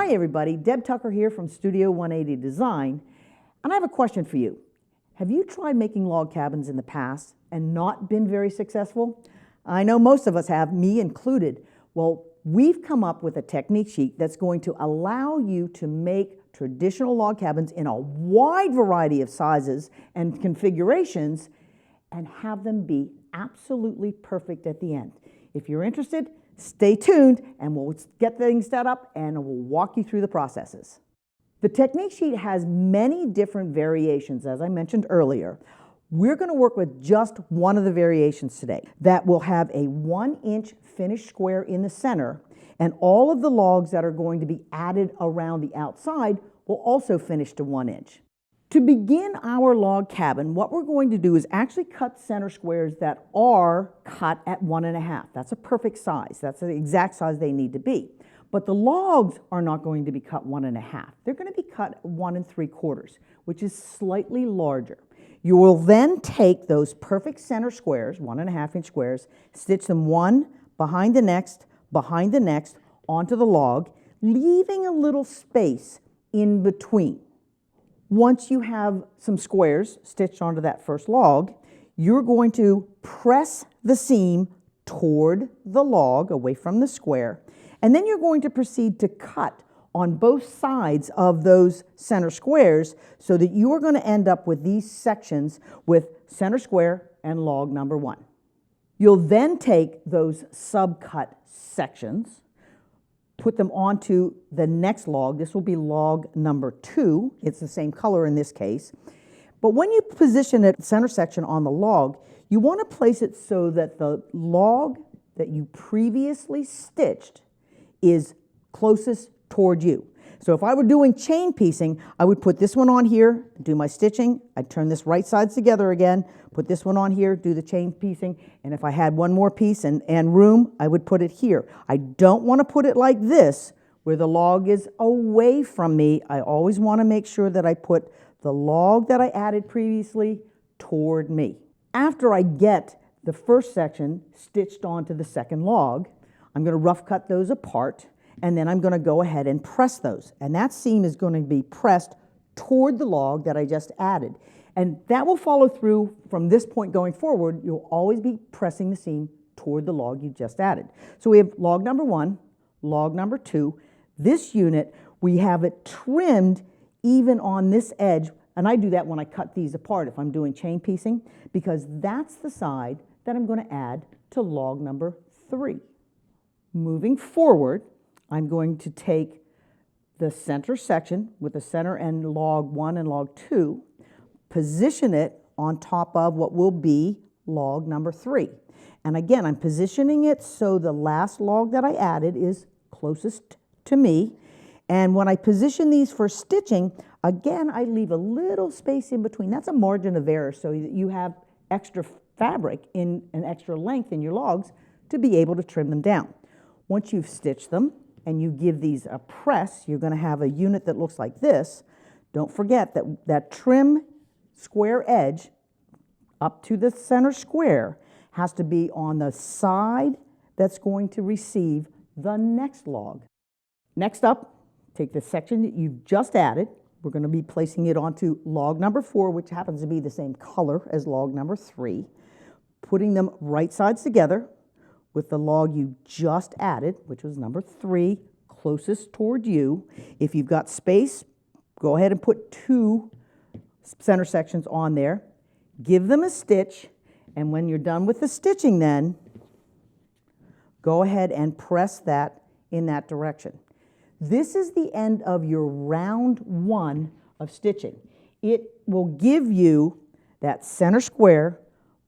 Hi everybody, Deb Tucker here from Studio 180 Design, and I have a question for you. Have you tried making log cabins in the past and not been very successful? I know most of us have, me included. Well, we've come up with a technique sheet that's going to allow you to make traditional log cabins in a wide variety of sizes and configurations and have them be absolutely perfect at the end. If you're interested, stay tuned and we'll get things set up and we'll walk you through the processes. The technique sheet has many different variations, as I mentioned earlier. We're going to work with just one of the variations today that will have a 1-inch finished square in the center, and all of the logs that are going to be added around the outside will also finish to 1 inch. To begin our log cabin, what we're going to do is actually cut center squares that are cut at 1.5. That's a perfect size. That's the exact size they need to be. But the logs are not going to be cut 1.5. They're going to be cut 1 3/4, which is slightly larger. You will then take those perfect center squares, 1.5-inch squares, stitch them one behind the next, onto the log, leaving a little space in between. Once you have some squares stitched onto that first log, you're going to press the seam toward the log, away from the square, and then you're going to proceed to cut on both sides of those center squares so that you are going to end up with these sections with center square and log number 1. You'll then take those subcut sections, put them onto the next log. This will be log number 2. It's the same color in this case. But when you position it center section on the log, you want to place it so that the log that you previously stitched is closest toward you. So if I were doing chain piecing, I would put this one on here, do my stitching, I'd turn this right sides together again, put this one on here, do the chain piecing, and if I had one more piece and room, I would put it here. I don't want to put it like this, where the log is away from me. I always want to make sure that I put the log that I added previously toward me. After I get the first section stitched onto the second log, I'm going to rough cut those apart, and then I'm going to go ahead and press those. And that seam is going to be pressed toward the log that I just added. And that will follow through from this point going forward. You'll always be pressing the seam toward the log you just added. So we have log number 1, log number 2. This unit, we have it trimmed even on this edge. And I do that when I cut these apart if I'm doing chain piecing, because that's the side that I'm going to add to log number 3. Moving forward, I'm going to take the center section with the center and log 1 and log 2, position it on top of what will be log number 3. And again, I'm positioning it so the last log that I added is closest to me. And when I position these for stitching, again, I leave a little space in between. That's a margin of error so that you have extra fabric in an extra length in your logs to be able to trim them down. Once you've stitched them and you give these a press, you're going to have a unit that looks like this. Don't forget that that trim square edge up to the center square has to be on the side that's going to receive the next log. Next up, take the section that you've just added. We're going to be placing it onto log number 4, which happens to be the same color as log number 3. Putting them right sides together with the log you just added, which was number 3, closest toward you. If you've got space, go ahead and put 2 center sections on there. Give them a stitch, and when you're done with the stitching then, go ahead and press that in that direction. This is the end of your round 1 of stitching. It will give you that center square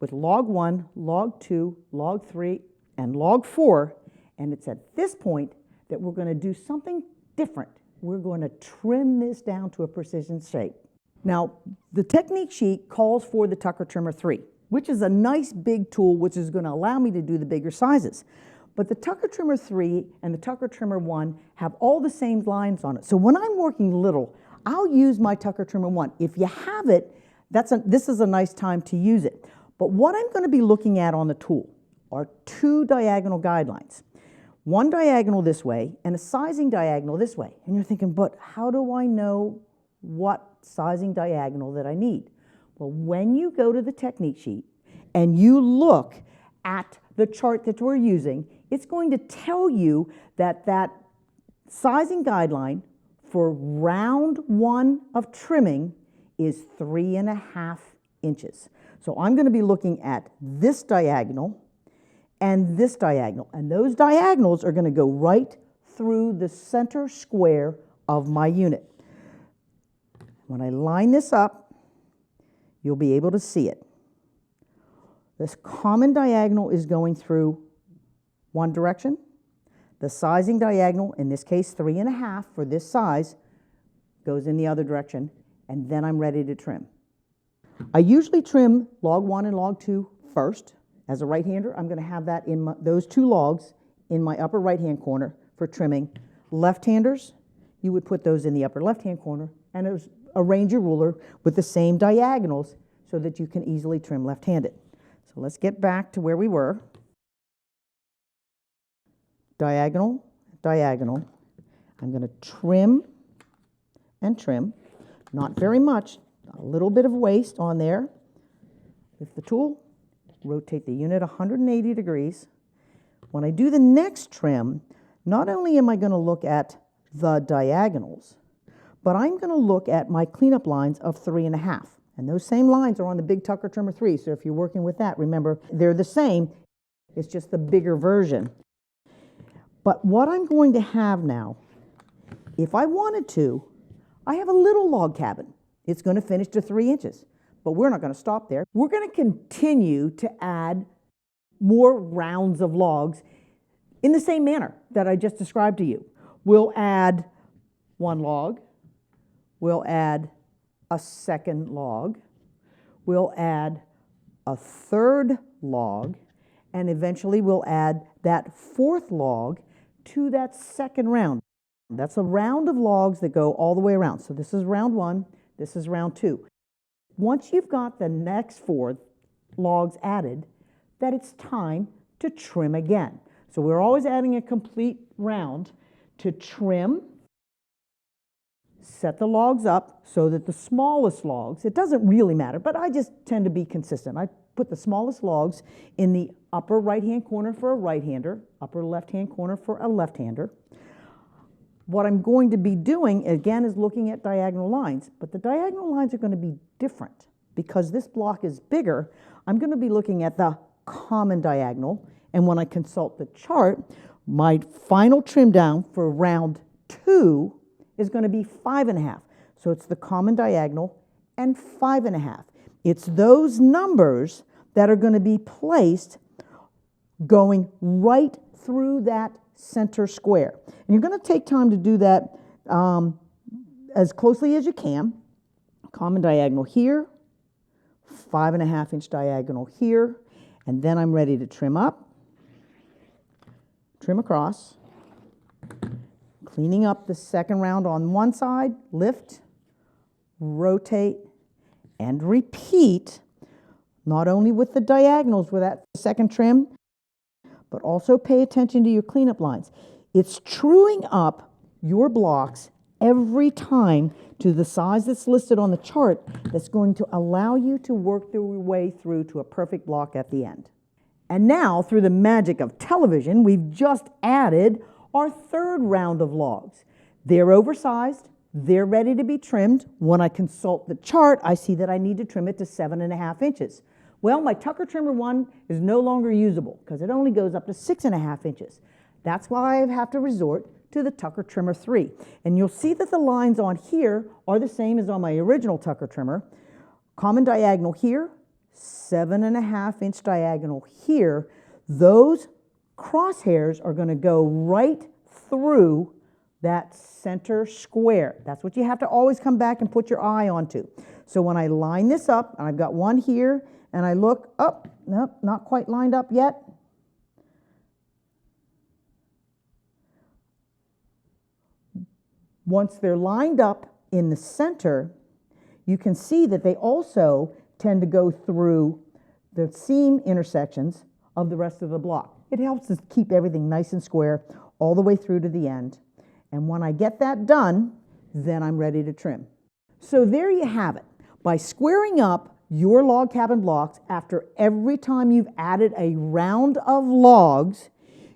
with log 1, log 2, log 3, and log 4, and it's at this point that we're going to do something different. We're going to trim this down to a precision shape. Now, the technique sheet calls for the Tucker Trimmer 3, which is a nice big tool which is going to allow me to do the bigger sizes. But the Tucker Trimmer 3 and the Tucker Trimmer 1 have all the same lines on it. So when I'm working little, I'll use my Tucker Trimmer 1. If you have it, this is a nice time to use it. But what I'm going to be looking at on the tool are 2 diagonal guidelines. one diagonal this way and a sizing diagonal this way. And you're thinking, but how do I know what sizing diagonal that I need? Well, when you go to the technique sheet and you look at the chart that we're using, it's going to tell you that that sizing guideline for round 1 of trimming is 3.5 inches. So I'm going to be looking at this diagonal and this diagonal, and those diagonals are going to go right through the center square of my unit. When I line this up, you'll be able to see it. This common diagonal is going through one direction. The sizing diagonal, in this case 3.5 for this size, goes in the other direction, and then I'm ready to trim. I usually trim log 1 and log 2 first. As a right-hander, I'm going to have that in those 2 logs in my upper right-hand corner for trimming. Left-handers, you would put those in the upper left-hand corner and arrange your ruler with the same diagonals so that you can easily trim left-handed. So let's get back to where we were. Diagonal, diagonal. I'm going to trim and trim. Not very much, a little bit of waste on there. Lift the tool, rotate the unit 180 degrees. When I do the next trim, not only am I going to look at the diagonals, but I'm going to look at my cleanup lines of 3.5. And those same lines are on the Big Tucker Trimmer 3, so if you're working with that, remember, they're the same, it's just the bigger version. But what I'm going to have now, if I wanted to, I have a little log cabin. It's going to finish to 3 inches, but we're not going to stop there. We're going to continue to add more rounds of logs in the same manner that I just described to you. We'll add 1 log. We'll add a 2nd log. We'll add a 3rd log. And eventually we'll add that 4th log to that 2nd round. That's a round of logs that go all the way around. So this is round 1, this is round 2. Once you've got the next 4 logs added, that it's time to trim again. So we're always adding a complete round to trim, set the logs up so that the smallest logs, it doesn't really matter, but I just tend to be consistent. I put the smallest logs in the upper right-hand corner for a right-hander, upper left-hand corner for a left-hander. What I'm going to be doing, again, is looking at diagonal lines, but the diagonal lines are going to be different. Because this block is bigger, I'm going to be looking at the common diagonal, and when I consult the chart, my final trim down for round 2 is going to be 5.5. So it's the common diagonal and 5.5. It's those numbers that are going to be placed going right through that center square. And you're going to take time to do that as closely as you can. Common diagonal here, 5.5 inch diagonal here, and then I'm ready to trim up, trim across, cleaning up the 2nd round on one side, lift, rotate, and repeat, not only with the diagonals with that 2nd trim, but also pay attention to your cleanup lines. It's truing up your blocks every time to the size that's listed on the chart that's going to allow you to work your way through to a perfect block at the end. And now, through the magic of television, we've just added our 3rd round of logs. They're oversized, they're ready to be trimmed. When I consult the chart, I see that I need to trim it to 7.5 inches. Well, my Tucker Trimmer 1 is no longer usable because it only goes up to 6.5 inches. That's why I have to resort to the Tucker Trimmer 3. And you'll see that the lines on here are the same as on my original Tucker Trimmer. Common diagonal here, 7.5 inch diagonal here. Those crosshairs are going to go right through that center square. That's what you have to always come back and put your eye onto. So when I line this up, and I've got one here, and I look up, nope, not quite lined up yet. Once they're lined up in the center, you can see that they also tend to go through the seam intersections of the rest of the block. It helps us keep everything nice and square all the way through to the end. And when I get that done, then I'm ready to trim. So there you have it. By squaring up your log cabin blocks after every time you've added a round of logs,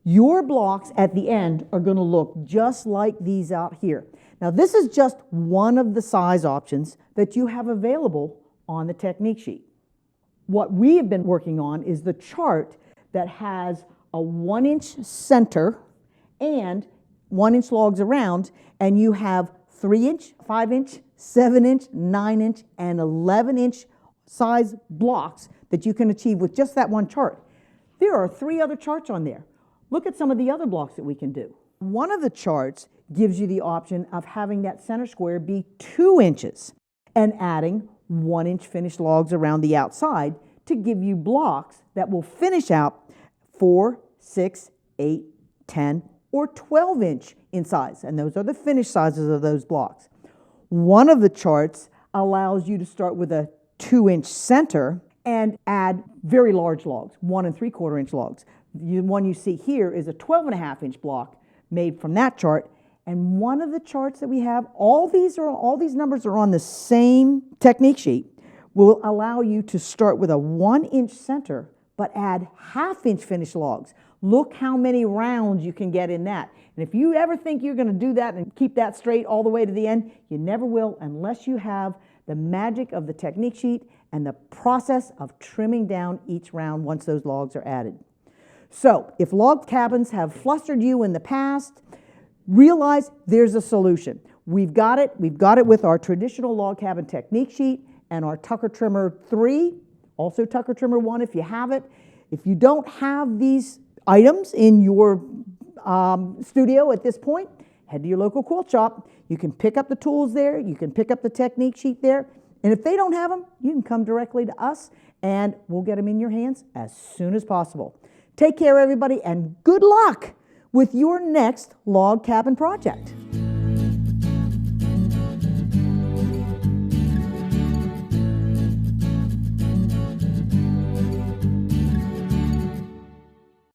your blocks at the end are going to look just like these out here. Now this is just one of the size options that you have available on the technique sheet. What we have been working on is the chart that has a 1-inch center and 1-inch logs around, and you have 3-inch, 5-inch, 7-inch, 9-inch, and 11-inch size blocks that you can achieve with just that one chart. There are 3 other charts on there. Look at some of the other blocks that we can do. One of the charts gives you the option of having that center square be 2 inches and adding 1-inch finished logs around the outside to give you blocks that will finish out 4, 6, 8, 10, or 12-inch in size, and those are the finished sizes of those blocks. One of the charts allows you to start with a 2-inch center and add very large logs, 1 3/4-inch logs. The one you see here is a 12.5-inch block made from that chart. And one of the charts that we have, all these numbers are on the same technique sheet, will allow you to start with a 1-inch center but add 1/2-inch finished logs. Look how many rounds you can get in that. And if you ever think you're going to do that and keep that straight all the way to the end, you never will unless you have the magic of the technique sheet and the process of trimming down each round once those logs are added. So if log cabins have flustered you in the past, realize there's a solution. We've got it with our traditional log cabin technique sheet and our Tucker Trimmer 3, also Tucker Trimmer 1 if you have it. If you don't have these items in your studio at this point, head to your local quilt shop. You can pick up the tools there, you can pick up the technique sheet there, and if they don't have them, you can come directly to us and we'll get them in your hands as soon as possible. Take care, everybody, and good luck with your next log cabin project.